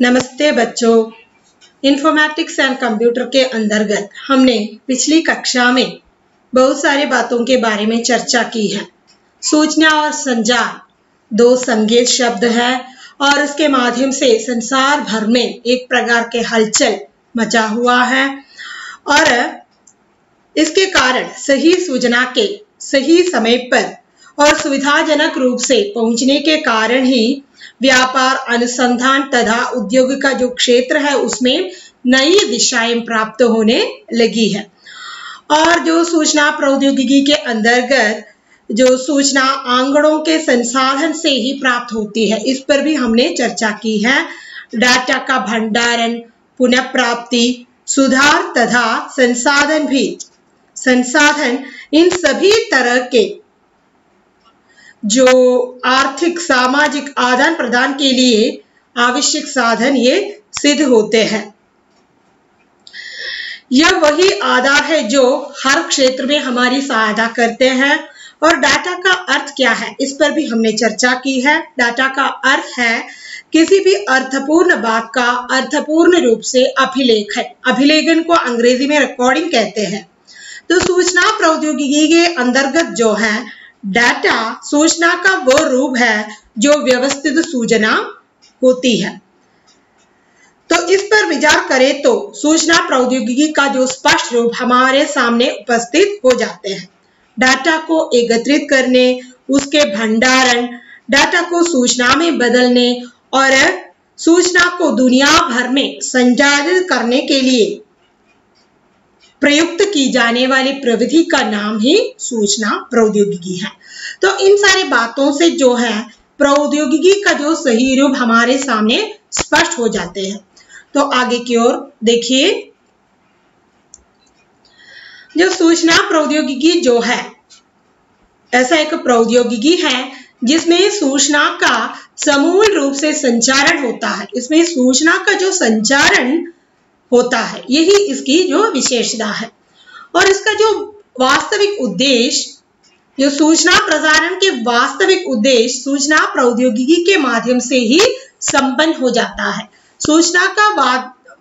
नमस्ते बच्चों। Informatics and computer के अंतर्गत हमने पिछली कक्षा में बहुत सारी बातों के बारे में चर्चा की है। सूचना और संचार दो संगीत शब्द है और उसके माध्यम से संसार भर में एक प्रकार के हलचल मचा हुआ है और इसके कारण सही सूचना के सही समय पर और सुविधाजनक रूप से पहुंचने के कारण ही व्यापार, अनुसंधान तथा उद्योग का जो क्षेत्र है उसमें नई दिशाएं प्राप्त होने लगी है। और जो सूचना प्रौद्योगिकी के अंतर्गत जो सूचना आंकड़ों के संसाधन से ही प्राप्त होती है, इस पर भी हमने चर्चा की है। डाटा का भंडारण, पुनः प्राप्ति, सुधार तथा संसाधन इन सभी तरह के जो आर्थिक सामाजिक आदान प्रदान के लिए आवश्यक साधन ये सिद्ध होते हैं। यह वही आधार है जो हर क्षेत्र में हमारी सहायता करते हैं। और डाटा का अर्थ क्या है, इस पर भी हमने चर्चा की है। डाटा का अर्थ है किसी भी अर्थपूर्ण बात का अर्थपूर्ण रूप से अभिलेखन। अभिलेखन को अंग्रेजी में रिकॉर्डिंग कहते हैं। तो सूचना प्रौद्योगिकी के अंतर्गत जो है डाटा सूचना का वो रूप है जो व्यवस्थित सूचना होती है। तो इस पर विचार करें तो सूचना प्रौद्योगिकी का जो स्पष्ट रूप हमारे सामने उपस्थित हो जाते हैं। डाटा को एकत्रित करने, उसके भंडारण, डाटा को सूचना में बदलने और सूचना को दुनिया भर में संचारित करने के लिए प्रयुक्त की जाने वाली प्रविधि का नाम ही सूचना प्रौद्योगिकी है। तो इन सारी बातों से जो है प्रौद्योगिकी का जो सही रूप हमारे सामने स्पष्ट हो जाते हैं। तो आगे की ओर देखिए, जो सूचना प्रौद्योगिकी जो है ऐसा एक प्रौद्योगिकी है जिसमें सूचना का समूल रूप से संचारण होता है। इसमें सूचना का जो संचारण होता है यही इसकी जो विशेषता है। और इसका जो वास्तविक उद्देश्य, जो सूचना प्रसारण के वास्तविक उद्देश्य सूचना प्रौद्योगिकी के माध्यम से ही संपन्न हो जाता है। सूचना का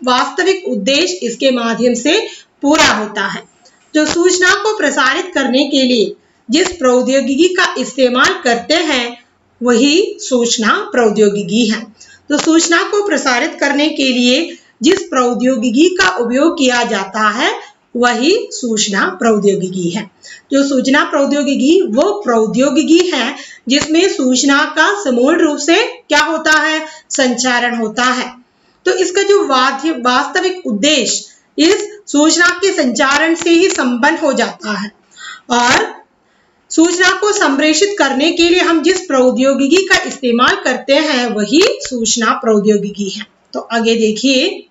वास्तविक उद्देश्य इसके माध्यम से पूरा होता है। जो सूचना को प्रसारित करने के लिए जिस प्रौद्योगिकी का इस्तेमाल करते हैं वही सूचना प्रौद्योगिकी है। तो सूचना को प्रसारित करने के लिए जिस प्रौद्योगिकी का उपयोग किया जाता है वही सूचना प्रौद्योगिकी है। जो सूचना प्रौद्योगिकी वो प्रौद्योगिकी है जिसमें सूचना का समूल रूप से क्या होता है, संचारण होता है। तो इसका जो वास्तविक उद्देश्य इस सूचना के संचारण से ही संपन्न हो जाता है। और सूचना को संप्रेषित करने के लिए हम जिस प्रौद्योगिकी का इस्तेमाल करते हैं वही सूचना प्रौद्योगिकी है। तो आगे देखिए,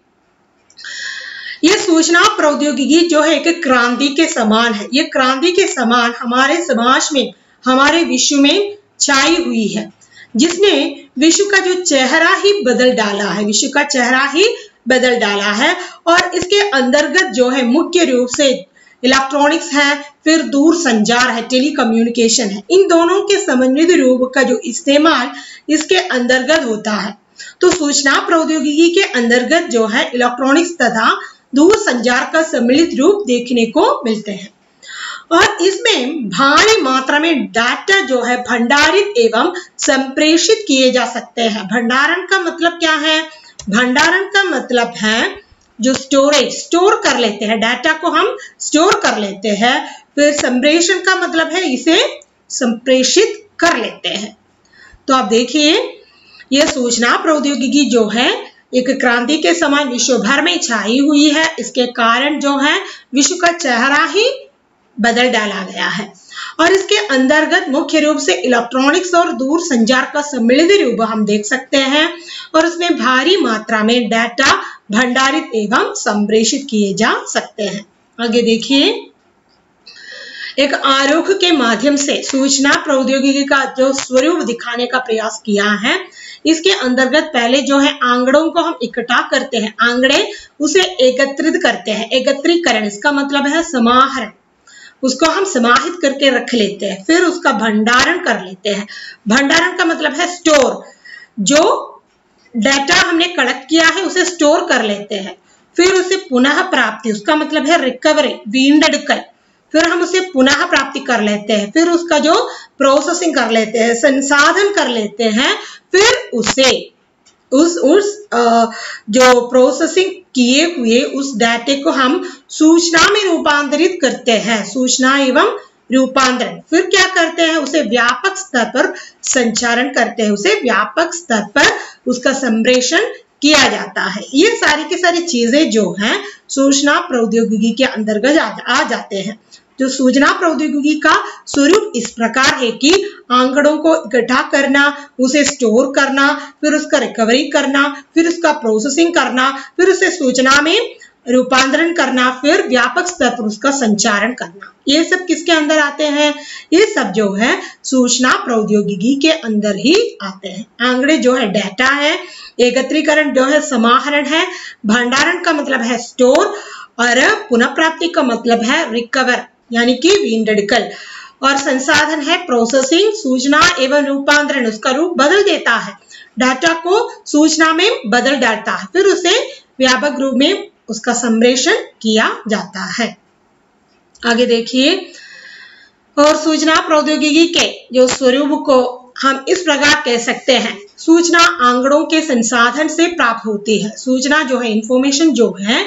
ये सूचना प्रौद्योगिकी जो है एक क्रांति के समान है। ये क्रांति के समान हमारे समाज में, हमारे विश्व में छाई हुई है, जिसने विश्व का जो चेहरा ही बदल डाला है। विश्व का चेहरा ही बदल डाला है। और इसके अंतर्गत जो है मुख्य रूप से इलेक्ट्रॉनिक्स है, फिर दूर संचार है, टेलीकम्युनिकेशन है। इन दोनों के समन्वित रूप का जो इस्तेमाल इसके अंतर्गत होता है। तो सूचना प्रौद्योगिकी के अंतर्गत जो है इलेक्ट्रॉनिक्स तथा दूर संचार का सम्मिलित रूप देखने को मिलते हैं। और इसमें भारी मात्रा में डाटा जो है भंडारित एवं संप्रेषित किए जा सकते हैं। भंडारण का मतलब क्या है? भंडारण का मतलब है जो स्टोरेज, स्टोर कर लेते हैं, डाटा को हम स्टोर कर लेते हैं। फिर संप्रेषण का मतलब है इसे संप्रेषित कर लेते हैं। तो आप देखिए, यह सूचना प्रौद्योगिकी जो है एक क्रांति के समान विश्व भर में छाई हुई है। इसके कारण जो है विश्व का चेहरा ही बदल डाला गया है। और इसके अंतर्गत मुख्य रूप से इलेक्ट्रॉनिक्स और दूर संचार का सम्मिलित रूप हम देख सकते हैं। और उसमें भारी मात्रा में डाटा भंडारित एवं संप्रेषित किए जा सकते हैं। आगे देखिए, एक आरेख के माध्यम से सूचना प्रौद्योगिकी का जो स्वरूप दिखाने का प्रयास किया है। इसके अंतर्गत पहले जो है आंकड़ों को हम इकट्ठा करते हैं, आंकड़े उसे एकत्रित करते हैं। एकत्रीकरण इसका मतलब है समाहरण, उसको हम समाहित करके रख लेते हैं। फिर उसका भंडारण कर लेते हैं। भंडारण का मतलब है स्टोर, जो डाटा हमने कलेक्ट किया है उसे स्टोर कर लेते हैं, फिर उसे पुनः प्राप्ति, उसका मतलब है रिकवरी, वीണ്ടെടുക്കൽ, फिर हम उसे पुनः प्राप्ति कर लेते हैं, फिर उसका जो प्रोसेसिंग कर लेते हैं, संसाधन कर लेते हैं, फिर उसे उस जो प्रोसेसिंग किए हुए उस डाटे को हम सूचना में रूपांतरित करते हैं, सूचना एवं रूपांतरण। फिर क्या करते हैं, उसे व्यापक स्तर पर संचारण करते हैं, उसे व्यापक स्तर पर उसका संप्रेषण किया जाता है। ये सारी की सारी चीजें जो हैं सूचना प्रौद्योगिकी के अंतर्गत आ जाते हैं। जो सूचना प्रौद्योगिकी का स्वरूप इस प्रकार है कि आंकड़ों को इकट्ठा करना, उसे स्टोर करना, फिर उसका रिकवरी करना, फिर उसका प्रोसेसिंग करना, फिर उसे सूचना में रूपांतरण करना, फिर व्यापक स्तर पर उसका संचारण करना। ये सब किसके अंदर आते हैं, ये सब जो है सूचना प्रौद्योगिकी के अंदर ही आते हैं। आंकड़े जो है डाटा है, एकत्रीकरण जो है समाहरण है, भंडारण का मतलब है स्टोर, और पुनः प्राप्ति का मतलब है रिकवर यानी कि वीണ്ടെടുക്കൽ, और संसाधन है प्रोसेसिंग, सूचना एवं रूपांतरण, उसका रूप बदल देता है, डाटा को सूचना में बदल डालता है, फिर उसे व्यापक रूप में उसका संप्रेषण किया जाता है। आगे देखिए, और सूचना प्रौद्योगिकी के जो स्वरूप को हम इस प्रकार कह सकते हैं, सूचना आंकड़ों के संसाधन से प्राप्त होती है। सूचना जो है, इंफॉर्मेशन जो है,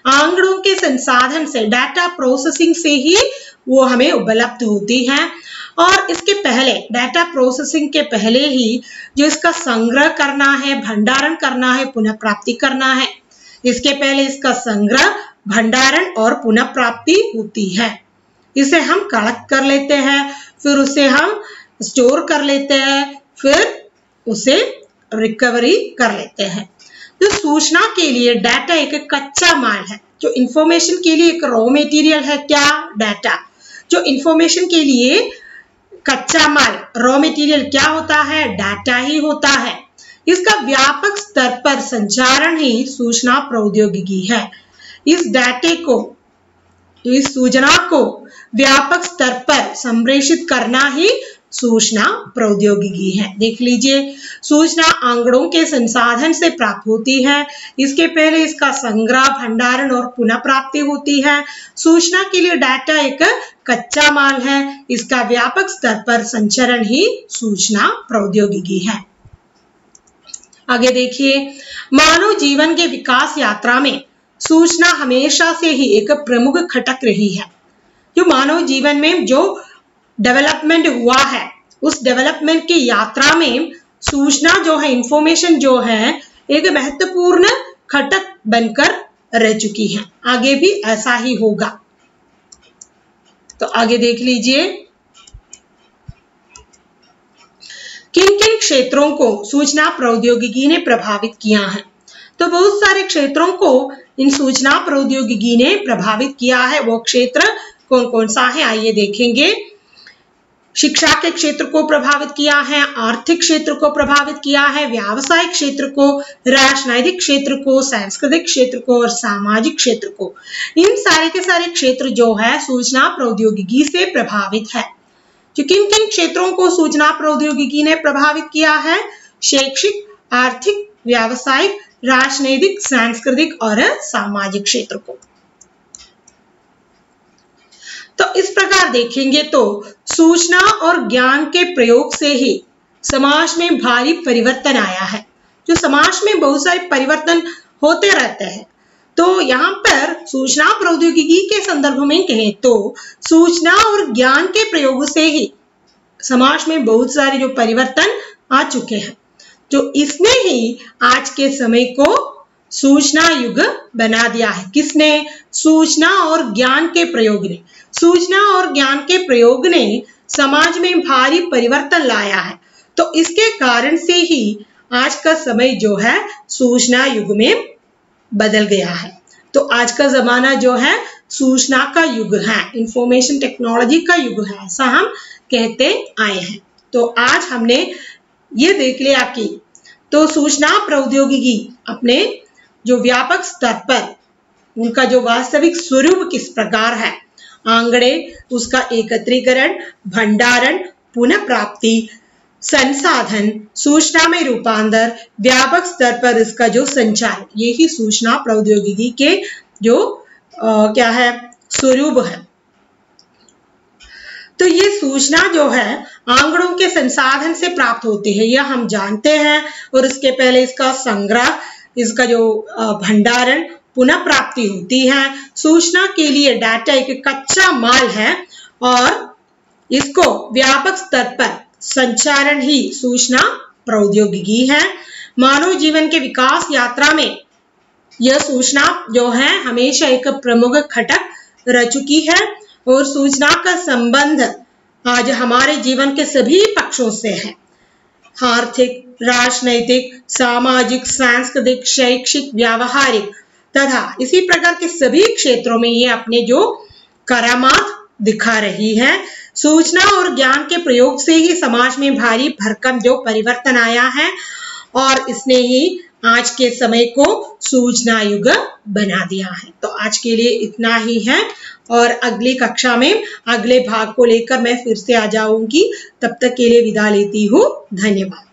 आंकड़ों के संसाधन से, डाटा प्रोसेसिंग से ही वो हमें उपलब्ध होती है। और इसके पहले, डाटा प्रोसेसिंग के पहले ही जो इसका संग्रह करना है, भंडारण करना है, पुनः प्राप्ति करना है, इसके पहले इसका संग्रह, भंडारण और पुनः प्राप्ति होती है। इसे हम कलेक्ट कर लेते हैं, फिर उसे हम स्टोर कर लेते हैं, फिर उसे रिकवरी कर लेते हैं। तो सूचना के लिए डाटा एक कच्चा माल है, जो इंफॉर्मेशन के लिए एक रॉ मटेरियल है। क्या? डाटा। जो इंफॉर्मेशन के लिए कच्चा माल, रॉ मटेरियल क्या होता है? डाटा ही होता है। इसका व्यापक स्तर पर संचारण ही सूचना प्रौद्योगिकी है। इस डाटे को, इस सूचना को व्यापक स्तर पर संप्रेषित करना ही सूचना प्रौद्योगिकी है। देख लीजिए, सूचना आंकड़ों के संसाधन से प्राप्त होती है, इसके पहले इसका संग्रह, भंडारण और पुनः प्राप्ति होती है। सूचना के लिए डाटा एक कच्चा माल है, इसका व्यापक स्तर पर संचरण ही सूचना प्रौद्योगिकी है। आगे देखिए, मानव जीवन के विकास यात्रा में सूचना हमेशा से ही एक प्रमुख घटक रही है। जो मानव जीवन में जो डेवलपमेंट हुआ है, उस डेवलपमेंट की यात्रा में सूचना जो है, इंफॉर्मेशन जो है, एक महत्वपूर्ण घटक बनकर रह चुकी है। आगे भी ऐसा ही होगा। तो आगे देख लीजिए, किन किन क्षेत्रों को सूचना प्रौद्योगिकी ने प्रभावित किया है। तो बहुत सारे क्षेत्रों को इन सूचना प्रौद्योगिकी ने प्रभावित किया है। वो क्षेत्र कौन कौन सा है, आइए देखेंगे। शिक्षा के क्षेत्र को प्रभावित किया है, आर्थिक क्षेत्र को प्रभावित किया है, व्यावसायिक क्षेत्र को, राजनैतिक क्षेत्र को, सांस्कृतिक क्षेत्र को और सामाजिक क्षेत्र को। इन सारे के सारे क्षेत्र जो है सूचना प्रौद्योगिकी से प्रभावित है। जो किन किन क्षेत्रों को सूचना प्रौद्योगिकी ने प्रभावित किया है? शैक्षिक, आर्थिक, व्यावसायिक, राजनैतिक, सांस्कृतिक और सामाजिक क्षेत्र को। तो इस प्रकार देखेंगे तो सूचना और ज्ञान के प्रयोग से ही समाज में भारी परिवर्तन आया है। जो समाज में बहुत सारे परिवर्तन होते रहते हैं, तो यहाँ पर सूचना प्रौद्योगिकी के संदर्भ में कहें तो सूचना और ज्ञान के प्रयोग से ही समाज में बहुत सारे जो परिवर्तन आ चुके हैं। जो इसने ही आज के समय को सूचना युग बना दिया है। किसने? सूचना और ज्ञान के प्रयोग ने। सूचना और ज्ञान के प्रयोग ने समाज में भारी परिवर्तन लाया है। तो इसके कारण से ही आज का समय जो है सूचना युग में बदल गया है। तो आज का जमाना जो है सूचना का युग है, इंफॉर्मेशन टेक्नोलॉजी का युग है, ऐसा हम कहते आए हैं। तो आज हमने ये देख लिया कि तो सूचना प्रौद्योगिकी अपने जो व्यापक स्तर पर उनका जो वास्तविक स्वरूप किस प्रकार है, आंकड़े, उसका एकत्रीकरण, भंडारण, पुनः प्राप्ति, संसाधन, सूचना में रूपांतर, व्यापक स्तर पर इसका जो संचार, ये ही सूचना प्रौद्योगिकी के जो क्या है स्वरूप है। तो ये सूचना जो है आंकड़ों के संसाधन से प्राप्त होती है, यह हम जानते हैं। और इसके पहले इसका संग्रह, इसका जो भंडारण, पुनः प्राप्ति होती है। सूचना के लिए डाटा एक कच्चा माल है और इसको व्यापक स्तर पर संचारण ही सूचना प्रौद्योगिकी है। मानव जीवन के विकास यात्रा में यह सूचना जो है हमेशा एक प्रमुख घटक रह चुकी है और सूचना का संबंध आज हमारे जीवन के सभी पक्षों से है। आर्थिक, राजनैतिक, सामाजिक, सांस्कृतिक, शैक्षिक, व्यावहारिक तथा इसी प्रकार के सभी क्षेत्रों में ये अपने जो करामात दिखा रही है। सूचना और ज्ञान के प्रयोग से ही समाज में भारी भरकम जो परिवर्तन आया है और इसने ही आज के समय को सूचना युग बना दिया है। तो आज के लिए इतना ही है और अगली कक्षा में अगले भाग को लेकर मैं फिर से आ जाऊंगी। तब तक के लिए विदा लेती हूँ। धन्यवाद।